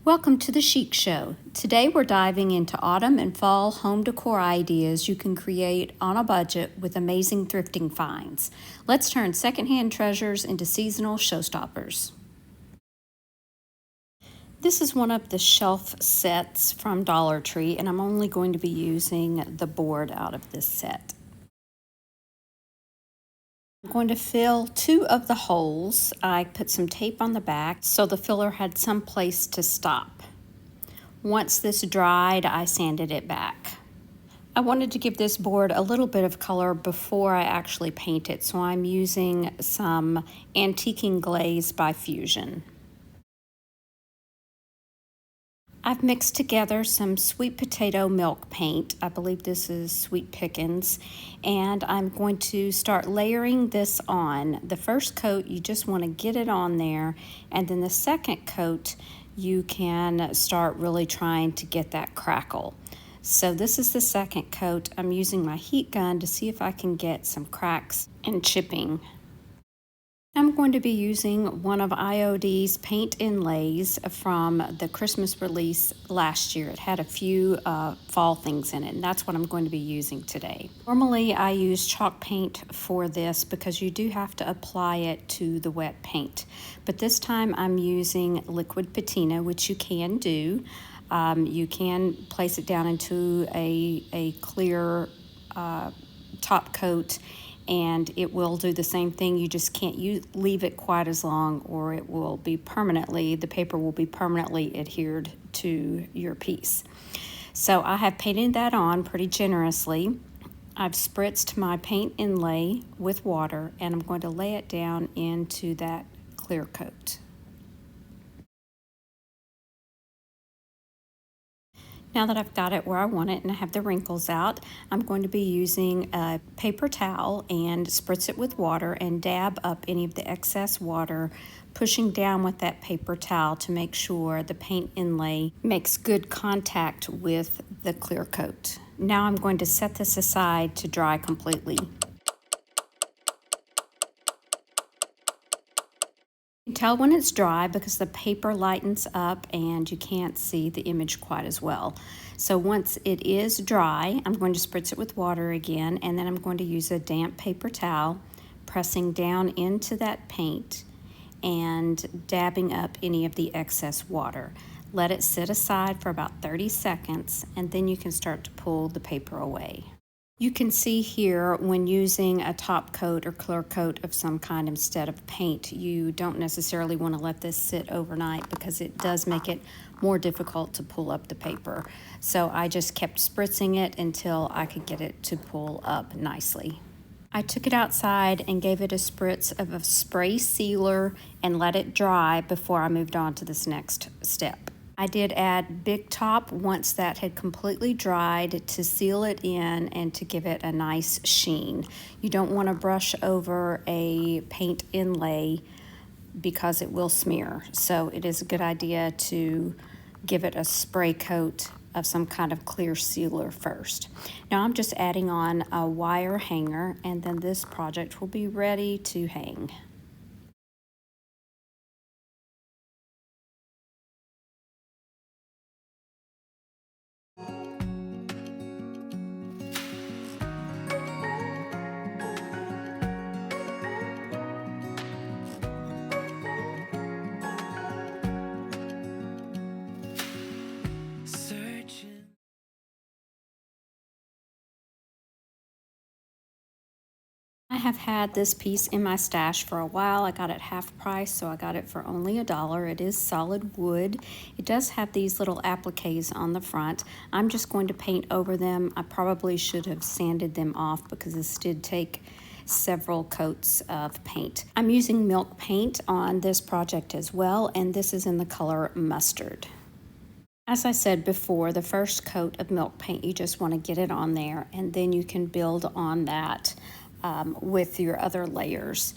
Welcome to the Chic Show. Today we're diving into autumn and fall home decor ideas you can create on a budget with amazing thrifting finds. Let's turn secondhand treasures into seasonal showstoppers. This is one of the shelf sets from Dollar Tree, and I'm only going to be using the board out of this set. I'm going to fill 2 of the holes. I put some tape on the back so the filler had some place to stop. Once this dried, I sanded it back. I wanted to give this board a little bit of color before I actually paint it, so I'm using some Antiquing Glaze by Fusion. I've mixed together some sweet potato milk paint. I believe this is Sweet Pickins, and I'm going to start layering this on. The first coat, you just want to get it on there, and then the second coat, you can start really trying to get that crackle. So this is the second coat. I'm using my heat gun to see if I can get some cracks and chipping. I'm going to be using one of IOD's Paint Inlays from the Christmas release last year. It had a few fall things in it, and that's what I'm going to be using today. Normally I use chalk paint for this because you do have to apply it to the wet paint. But this time I'm using liquid patina, which you can do. You can place it down into a clear top coat, and it will do the same thing. You just can't leave it quite as long, or it will be the paper will be permanently adhered to your piece. So I have painted that on pretty generously. I've spritzed my paint inlay with water, and I'm going to lay it down into that clear coat. Now that I've got it where I want it and I have the wrinkles out, I'm going to be using a paper towel and spritz it with water and dab up any of the excess water, pushing down with that paper towel to make sure the paint inlay makes good contact with the clear coat. Now I'm going to set this aside to dry completely. You can tell when it's dry because the paper lightens up and you can't see the image quite as well. So once it is dry, I'm going to spritz it with water again, and then I'm going to use a damp paper towel, pressing down into that paint and dabbing up any of the excess water. Let it sit aside for about 30 seconds, and then you can start to pull the paper away. You can see here when using a top coat or clear coat of some kind instead of paint, you don't necessarily want to let this sit overnight because it does make it more difficult to pull up the paper. So I just kept spritzing it until I could get it to pull up nicely. I took it outside and gave it a spritz of a spray sealer and let it dry before I moved on to this next step. I did add Big Top once that had completely dried to seal it in and to give it a nice sheen. You don't want to brush over a paint inlay because it will smear. So it is a good idea to give it a spray coat of some kind of clear sealer first. Now I'm just adding on a wire hanger, and then this project will be ready to hang. I have had this piece in my stash for a while. I got it half price, so I got it for only $1. It is solid wood. It does have these little appliques on the front. I'm just going to paint over them. I probably should have sanded them off because this did take several coats of paint. I'm using milk paint on this project as well, and this is in the color mustard. As I said before, the first coat of milk paint, you just want to get it on there, and then you can build on that with your other layers.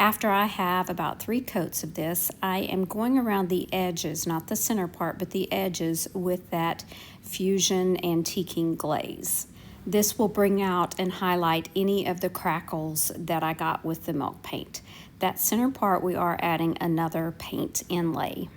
After I have about 3 coats of this, I am going around the edges, not the center part, but the edges with that Fusion Antiquing Glaze. This will bring out and highlight any of the crackles that I got with the milk paint. That center part, we are adding another paint inlay.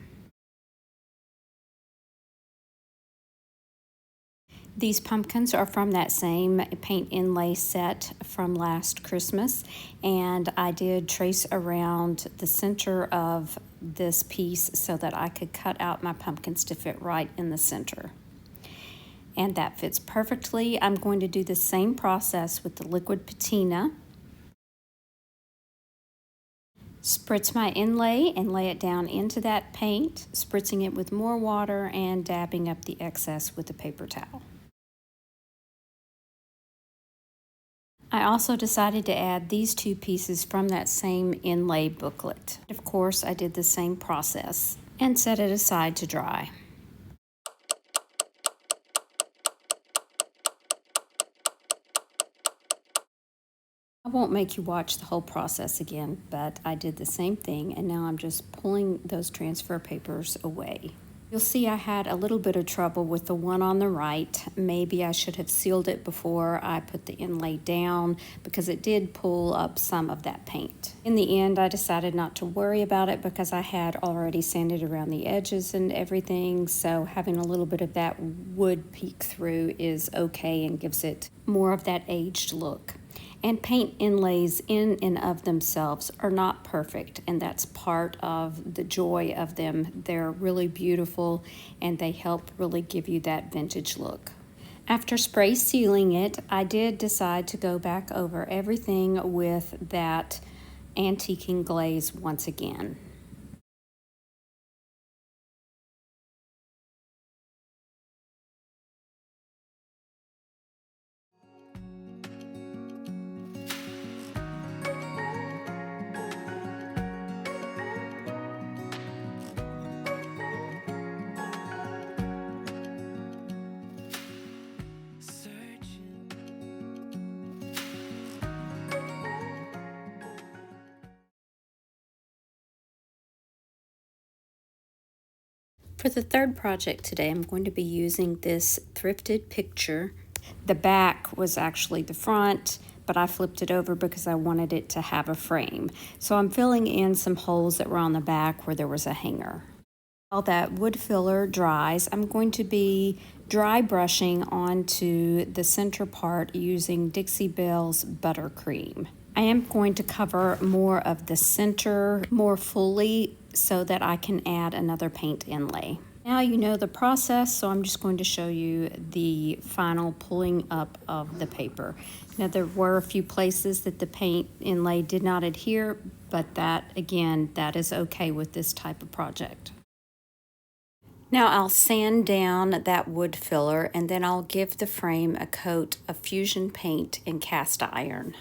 These pumpkins are from that same paint inlay set from last Christmas, and I did trace around the center of this piece so that I could cut out my pumpkins to fit right in the center. And that fits perfectly. I'm going to do the same process with the liquid patina. Spritz my inlay and lay it down into that paint, spritzing it with more water and dabbing up the excess with a paper towel. I also decided to add these two pieces from that same inlay booklet. Of course, I did the same process and set it aside to dry. I won't make you watch the whole process again, but I did the same thing, and now I'm just pulling those transfer papers away. You'll see I had a little bit of trouble with the one on the right. Maybe I should have sealed it before I put the inlay down because it did pull up some of that paint. In the end, I decided not to worry about it because I had already sanded around the edges and everything, so having a little bit of that wood peek through is okay and gives it more of that aged look. And paint inlays in and of themselves are not perfect, and that's part of the joy of them. They're really beautiful, and they help really give you that vintage look. After spray sealing it, I did decide to go back over everything with that antiquing glaze once again. For the third project today, I'm going to be using this thrifted picture. The back was actually the front, but I flipped it over because I wanted it to have a frame. So I'm filling in some holes that were on the back where there was a hanger. While that wood filler dries, I'm going to be dry brushing onto the center part using Dixie Belle's buttercream. I am going to cover more of the center more fully so that I can add another paint inlay. Now you know the process, so I'm just going to show you the final pulling up of the paper. Now there were a few places that the paint inlay did not adhere, but that is okay with this type of project. Now I'll sand down that wood filler, and then I'll give the frame a coat of fusion paint and cast iron.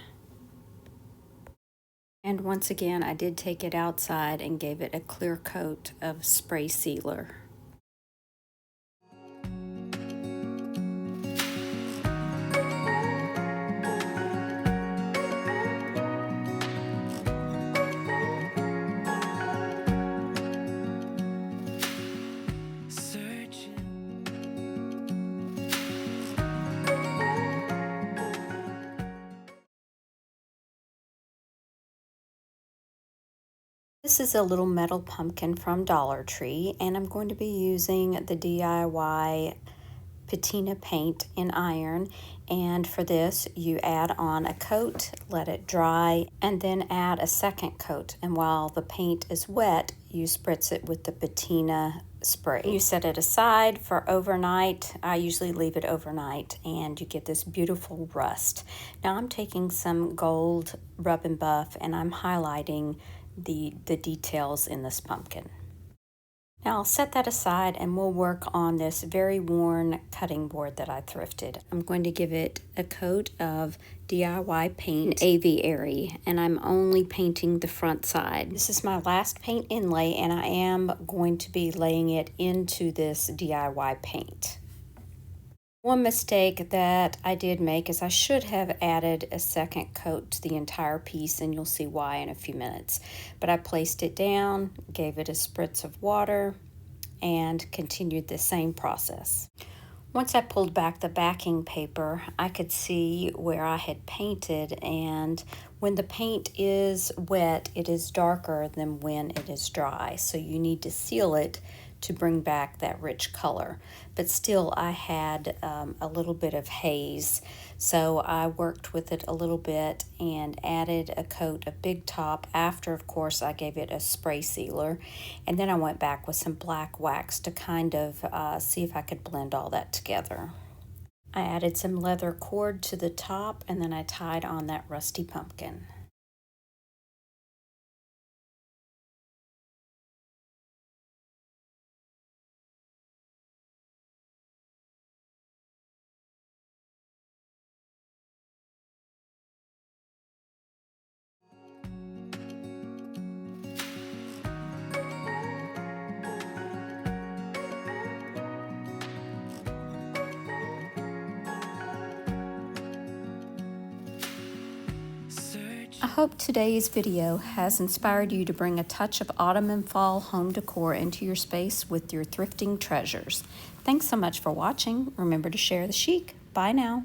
And once again, I did take it outside and gave it a clear coat of spray sealer. This is a little metal pumpkin from Dollar Tree, and I'm going to be using the DIY patina paint in iron. And for this, you add on a coat, let it dry, and then add a second coat. And while the paint is wet, you spritz it with the patina spray. You set it aside for overnight. I usually leave it overnight, and you get this beautiful rust. Now I'm taking some gold rub and buff, and I'm highlighting the details in this pumpkin. Now I'll set that aside and we'll work on this very worn cutting board that I thrifted. I'm going to give it a coat of DIY paint aviary, and I'm only painting the front side. This is my last paint inlay, and I am going to be laying it into this DIY paint. One mistake that I did make is I should have added a second coat to the entire piece, and you'll see why in a few minutes. But I placed it down, gave it a spritz of water, and continued the same process. Once I pulled back the backing paper, I could see where I had painted, and when the paint is wet, it is darker than when it is dry. So you need to seal it to bring back that rich color. But still, I had a little bit of haze, so I worked with it a little bit and added a coat of Big Top after, of course, I gave it a spray sealer. And then I went back with some black wax to kind of see if I could blend all that together. I added some leather cord to the top, and then I tied on that rusty pumpkin. I hope today's video has inspired you to bring a touch of autumn and fall home decor into your space with your thrifting treasures. Thanks so much for watching. Remember to share the chic. Bye now.